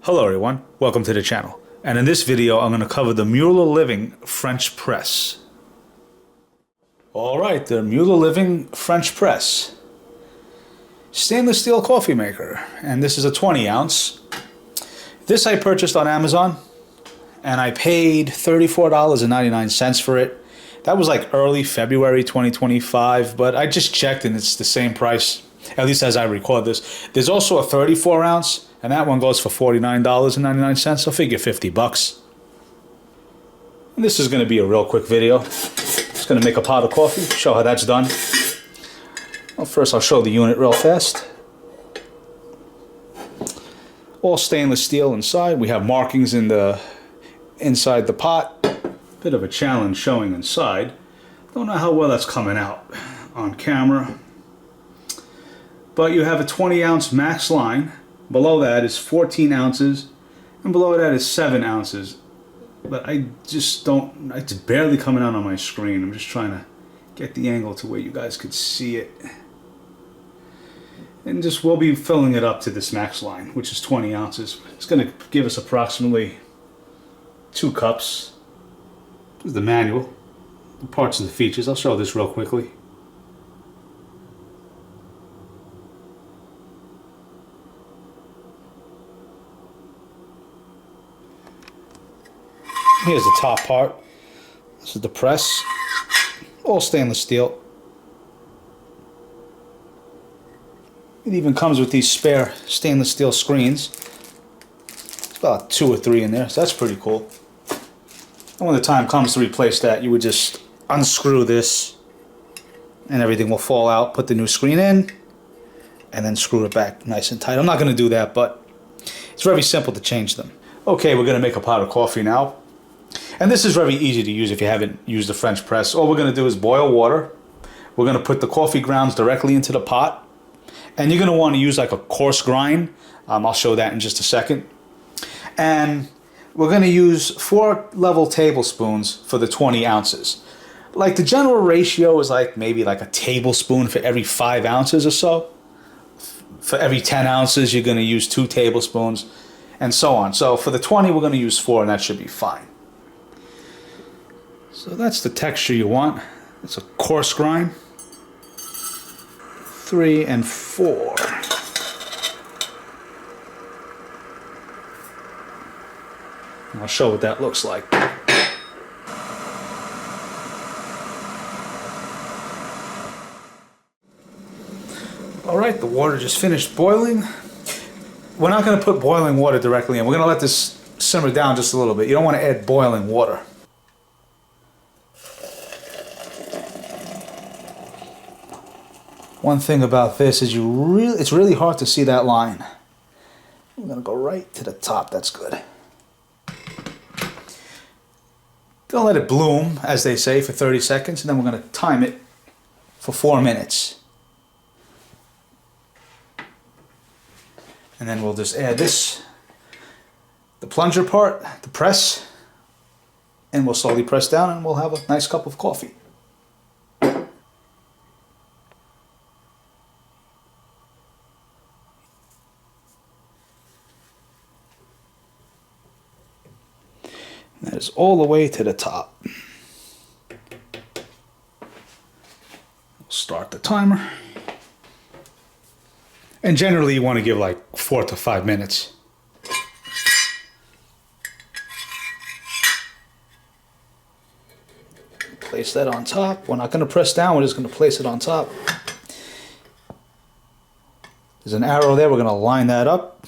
Hello everyone, welcome to the channel. And in this video I'm going to cover the Mueller Living French press. Alright, the Mueller Living French press. Stainless steel coffee maker, and this is a 20 ounce. This I purchased on Amazon and I paid $34.99 for it. That was like early February 2025, but I just checked and it's the same price, at least as I record this. There's also a 34 ounce and that one goes for $49.99, so figure 50 bucks. And this is going to be a real quick video. Just going to make a pot of coffee, show how that's done. Well, first I'll show the unit real fast. All stainless steel inside. We have markings in the inside the pot. Bit of a challenge showing inside. Don't know how well that's coming out on camera. But you have a 20 ounce max line. Below that is 14 ounces, and below that is 7 ounces. But I just don't, it's barely coming out on my screen. I'm just trying to get the angle to where you guys could see it. And just we'll be filling it up to this max line, which is 20 ounces. It's going to give us approximately 2 cups. This is the manual, the parts of the features. I'll show this real quickly. Here's the top part. This is the press. All stainless steel. It even comes with these spare stainless steel screens. It's about 2 or 3 in there, so that's pretty cool. And when the time comes to replace that, you would just unscrew this and everything will fall out. Put the new screen in and then screw it back nice and tight. I'm not going to do that, but it's very simple to change them. Okay, we're going to make a pot of coffee now. And this is very easy to use if you haven't used the French press. All we're going to do is boil water. We're going to put the coffee grounds directly into the pot. And you're going to want to use like a coarse grind. I'll show that in just a second. And we're going to use 4 level tablespoons for the 20 ounces. Like the general ratio is like maybe like a tablespoon for every 5 ounces or so. For every 10 ounces you're going to use 2 tablespoons and so on. So for the 20 we're going to use 4 and that should be fine. So that's the texture you want. It's a coarse grind. 3 and 4. I'll show what that looks like. Alright, the water just finished boiling. We're not going to put boiling water directly in. We're going to let this simmer down just a little bit. You don't want to add boiling water. One thing about this is it's really hard to see that line. We're going to go right to the top. That's good. Gonna let it bloom, as they say, for 30 seconds, and then we're going to time it for 4 minutes. And then we'll just add this, the plunger part, the press, and we'll slowly press down and we'll have a nice cup of coffee. That is all the way to the top. We'll start the timer. And generally you want to give like 4 to 5 minutes. Place that on top. We're not going to press down, we're just going to place it on top. There's an arrow there, we're going to line that up.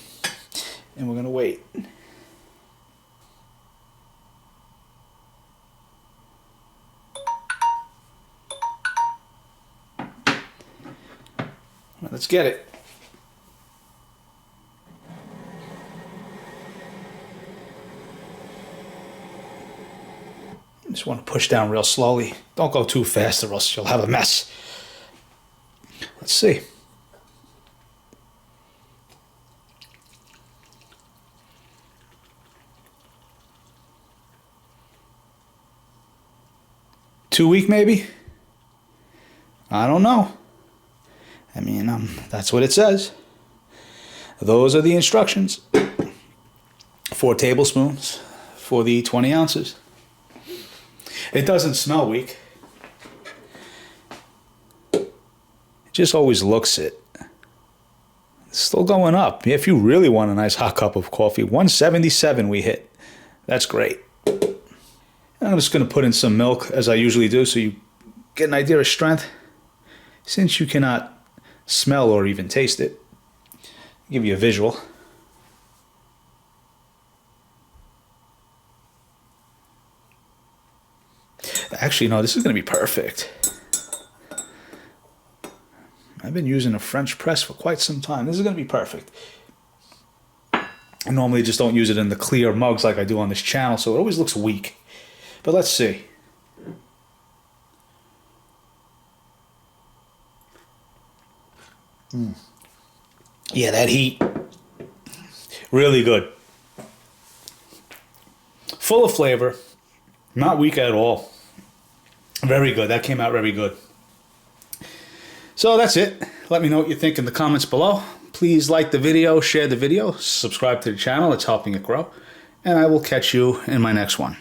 And we're going to wait. Let's get it. Just want to push down real slowly. Don't go too fast or else you'll have a mess. Let's see. Two week maybe? I don't know. I mean, that's what it says. Those are the instructions. 4 tablespoons for the 20 ounces. It doesn't smell weak. It just always looks it. It's still going up. If you really want a nice hot cup of coffee, 177 we hit. That's great. And I'm just going to put in some milk as I usually do so you get an idea of strength. Since you cannot smell or even taste it, I'll give you a visual. Actually, no, this is going to be perfect. I've been using a French press for quite some time. This is going to be perfect. I normally just don't use it in the clear mugs like I do on this channel, so it always looks weak. But let's see. Yeah, that heat. Really good. Full of flavor. Not weak at all. Very good. That came out very good. So that's it. Let me know what you think in the comments below. Please like the video, share the video, subscribe to the channel. It's helping it grow. And I will catch you in my next one.